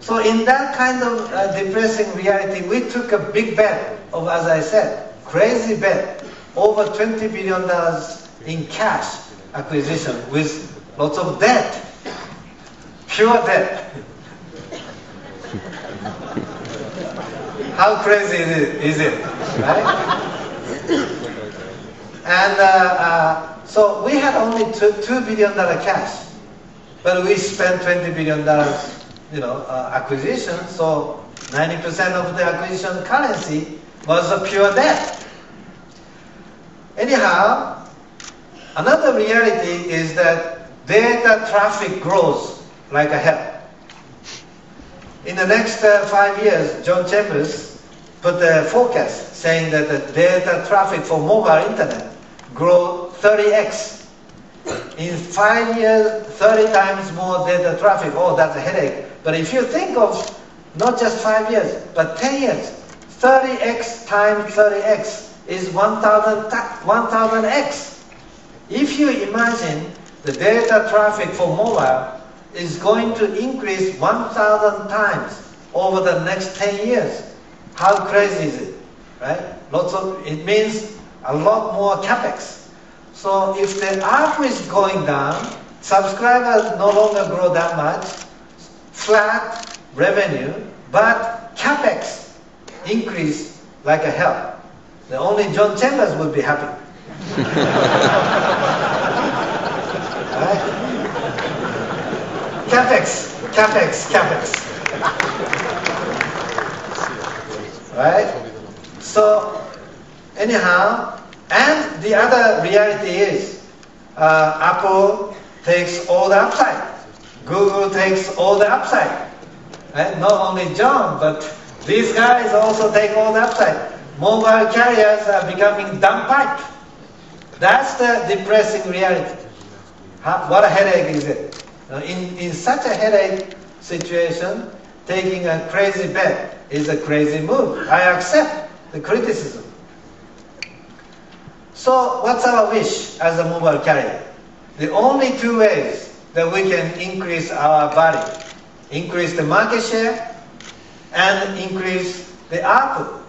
So in that kind of depressing reality, we took a big bet of, as I said, crazy bet, over $20 billion in cash acquisition with lots of debt, pure debt. How crazy is it, right? And so we had only $2 billion cash, but we spent $20 billion, acquisition. So 90% of the acquisition currency was a pure debt. Anyhow, another reality is that data traffic grows like a hell. In the next 5 years, John Chambers put a forecast saying that the data traffic for mobile internet grow 30x. In 5 years, 30 times more data traffic. Oh, that's a headache. But if you think of not just 5 years, but 10 years, 30x times 30x is 1,000x. If you imagine the data traffic for mobile is going to increase 1,000 times over the next 10 years, how crazy is it, right? It means a lot more capex. So if the ARPU is going down, subscribers no longer grow that much, flat revenue, but capex increase like a hell. The only John Chambers would be happy. Right? Capex. Right? So, anyhow, and the other reality is, Apple takes all the upside. Google takes all the upside. Right? Not only John, but these guys also take all the upside. Mobile carriers are becoming dumb pipe. That's the depressing reality. What a headache is it? In such a headache situation, taking a crazy bet is a crazy move. I accept the criticism. So what's our wish as a mobile carrier? The only two ways that we can increase our value: increase the market share and increase the ARPU.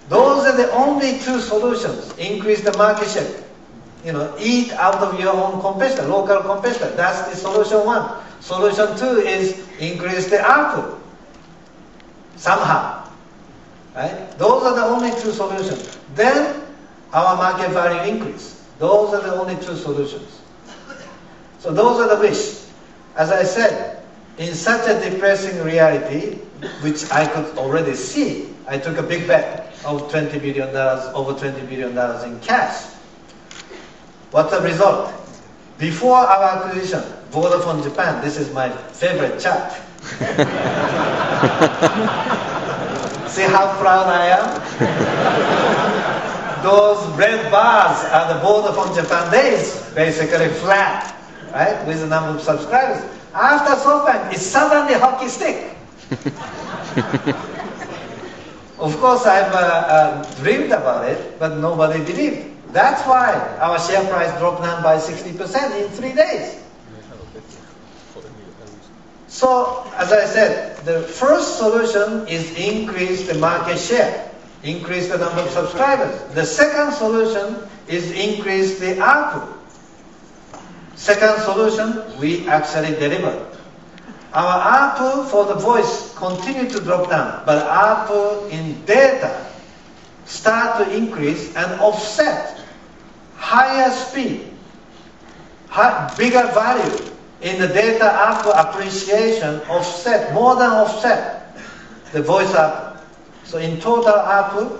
Those are the only two solutions. Increase the market share. Eat out of your own competitor, local competitor. That's the solution one. Solution two is increase the ARPU. Somehow. Right? Those are the only two solutions. Then our market value increase. Those are the only two solutions. So those are the wish. As I said, in such a depressing reality, which I could already see, I took a big bet of $20 billion, over $20 billion in cash. What's the result? Before our acquisition, Vodafone Japan, this is my favorite chart. See how proud I am? Those red bars are the Vodafone Japan days, basically flat, right, with the number of subscribers. After Softbank, it's suddenly hockey stick. Of course, I've dreamed about it, but nobody believed. That's why our share price dropped down by 60% in 3 days. So, as I said, the first solution is increase the market share, increase the number of subscribers. The second solution is increase the ARPU. Second solution, we actually delivered. Our ARPU for the voice continued to drop down, but ARPU in data start to increase and offset higher speed, bigger value in the data ARPU appreciation, more than offset the voice ARPU. So in total ARPU,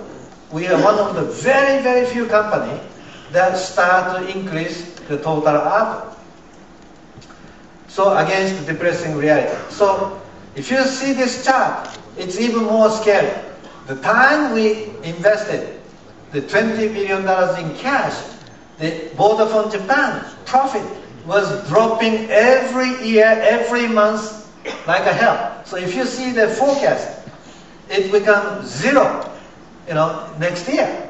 we are one of the very, very few companies that start to increase the total ARPU. So against the depressing reality. So if you see this chart, it's even more scary. The time we invested the $20 billion in cash, the Vodafone Japan profit was dropping every year, every month, like a hell. So if you see the forecast, it becomes zero, next year.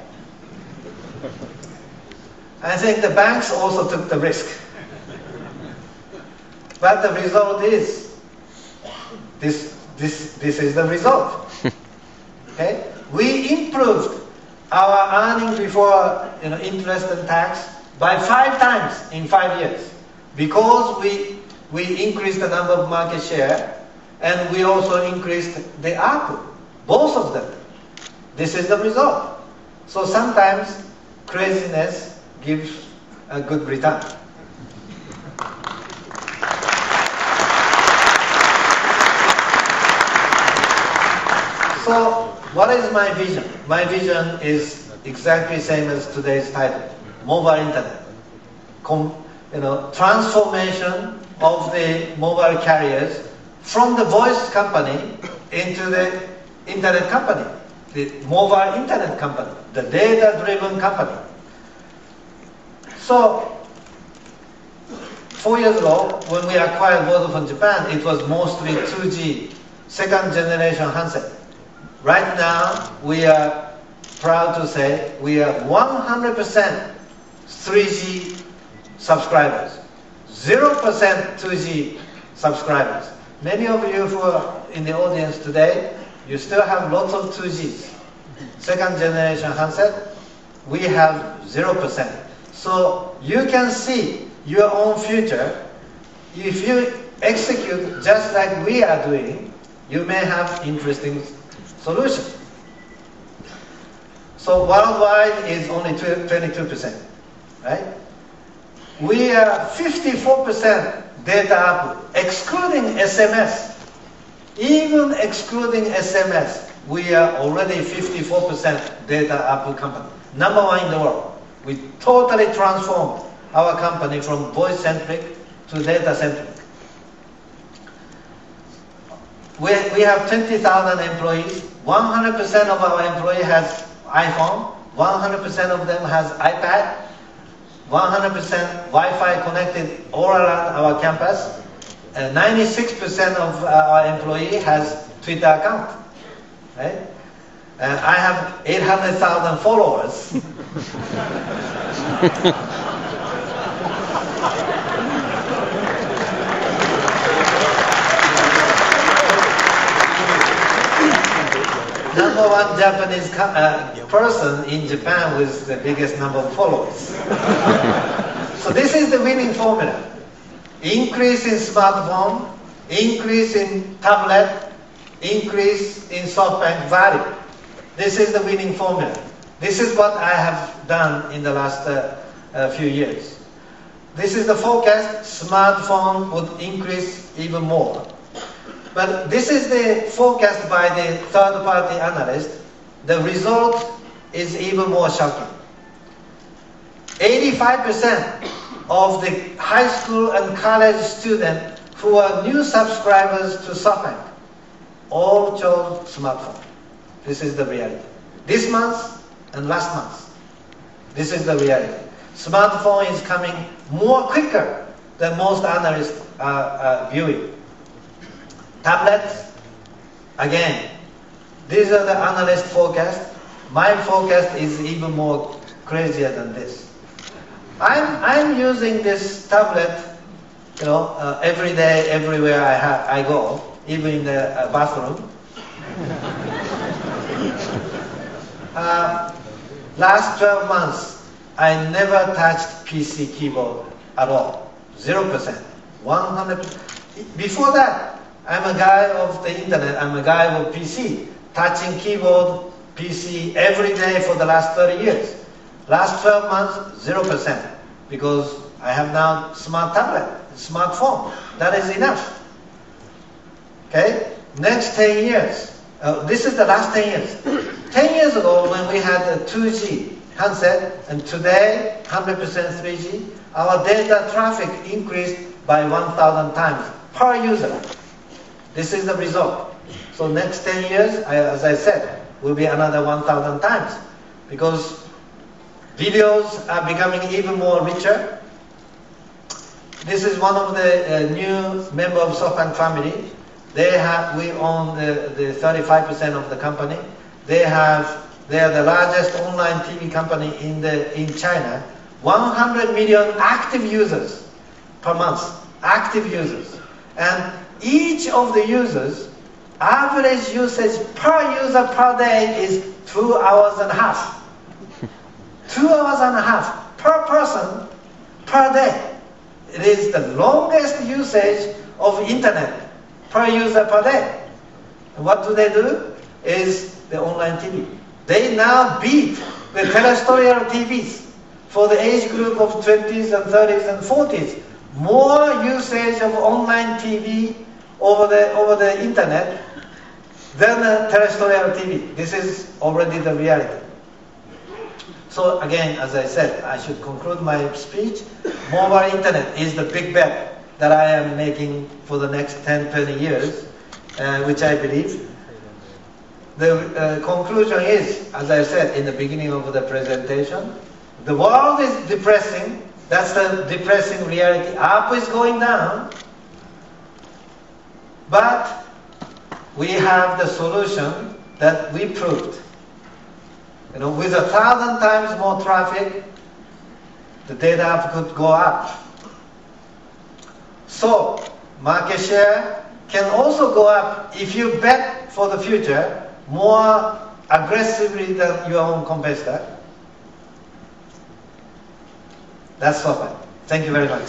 I think the banks also took the risk. But the result is, this this is the result. Okay? We improved our earning before interest and tax by 5 times in 5 years because we increased the number of market share and we also increased the ARPU, both of them. This is the result. So sometimes craziness gives a good return. So what is my vision? My vision is exactly same as today's title, mobile internet. Transformation of the mobile carriers from the voice company into the internet company, the mobile internet company, the data-driven company. So 4 years ago, when we acquired Vodafone Japan, it was mostly 2G, second generation handset. Right now, we are proud to say we are 100% 3G subscribers, 0% 2G subscribers. Many of you who are in the audience today, you still have lots of 2Gs. Second generation handset, we have 0%. So you can see your own future. If you execute just like we are doing, you may have interesting solution. So worldwide is only 22%, right? We are 54% data ARPU, excluding SMS. Even excluding SMS, we are already 54% data ARPU company. Number 1 in the world. We totally transformed our company from voice-centric to data-centric. We have 20,000 employees. 100% of our employees has iPhone. 100% of them has iPad. 100% Wi-Fi connected all around our campus. 96% of our employees has Twitter account. Right? I have 800,000 followers. Number 1 Japanese person in Japan with the biggest number of followers. So this is the winning formula. Increase in smartphone, increase in tablet, increase in Softbank value. This is the winning formula. This is what I have done in the last few years. This is the forecast. Smartphone would increase even more. But this is the forecast by the third-party analyst. The result is even more shocking. 85% of the high school and college students who are new subscribers to Softbank all chose smartphone. This is the reality. This month and last month. This is the reality. Smartphone is coming more quicker than most analysts are viewing. Tablets, again, these are the analyst forecast. My forecast is even more crazier than this. I'm using this tablet, every day, everywhere I go, even in the bathroom. Last 12 months, I never touched PC keyboard at all. 0%. 100%. Before that, I'm a guy of the internet. I'm a guy of PC. Touching keyboard, PC every day for the last 30 years. Last 12 months, 0%. Because I have now smart tablet, smartphone. That is enough. Okay? Next 10 years. This is the last 10 years. 10 years ago, when we had a 2G handset, and today, 100% 3G, our data traffic increased by 1,000 times per user. This is the result. So next 10 years, as I said, will be another 1,000 times. Because videos are becoming even more richer. This is one of the new member of Softbank family. We own the 35% of the company. They are the largest online TV company in China. 100 million active users per month. Active users. And each of the users average usage per user per day is 2 hours and a half. 2 hours and a half per person per day. It is the longest usage of internet per user per day. And what do? Is the online TV. They now beat the terrestrial TVs for the age group of 20s and 30s and 40s. More usage of online TV over the internet than a terrestrial TV. This is already the reality. So again, as I said, I should conclude my speech. Mobile internet is the big bet that I am making for the next 10, 20 years, which I believe. The conclusion is, as I said in the beginning of the presentation, the world is depressing. That's the depressing reality. Up is going down. But we have the solution that we proved. With 1,000 times more traffic, the data could go up. So, market share can also go up if you bet for the future more aggressively than your own competitor. That's Softbank. Thank you very much.